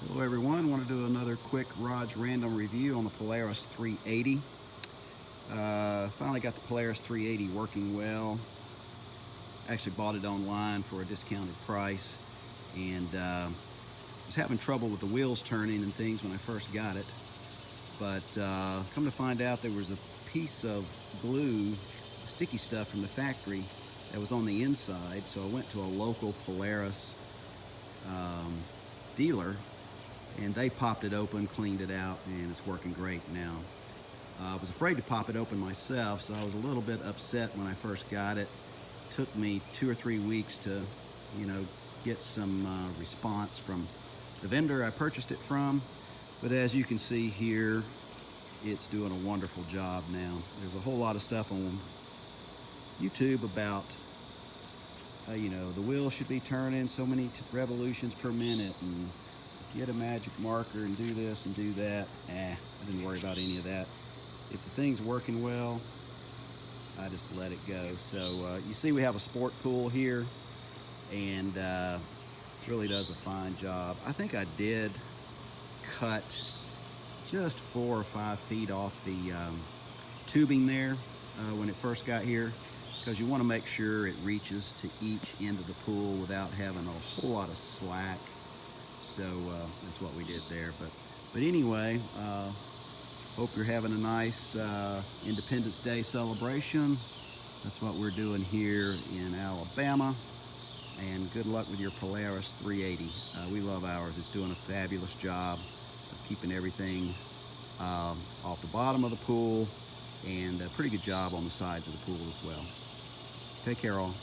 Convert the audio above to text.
Hello everyone, want to do another quick garage random review on the Polaris 380. Finally got the Polaris 380 working well. Actually bought it online for a discounted price and was having trouble with the wheels turning and things when I first got it. But come to find out there was a piece of glue, sticky stuff from the factory that was on the inside. So I went to a local Polaris dealer and they popped it open, cleaned it out, and it's working great now. I was afraid to pop it open myself, so I was a little bit upset when I first got it. Took me 2 or 3 weeks to, get some response from the vendor I purchased it from. But as you can see here, it's doing a wonderful job now. There's a whole lot of stuff on YouTube about the wheel should be turning so many revolutions per minute and get a magic marker and do this and do that. I didn't worry about any of that. If the thing's working well, I just let it go. So you see we have a sport tool here, and really does a fine job. I think I did cut just 4 or 5 feet off the tubing there when it first got here, because you want to make sure it reaches to each end of the pool without having a whole lot of slack. So that's what we did there. But anyway, hope you're having a nice Independence Day celebration. That's what we're doing here in Alabama. And good luck with your Polaris 380. We love ours. It's doing a fabulous job of keeping everything off the bottom of the pool, and a pretty good job on the sides of the pool as well. Take care all.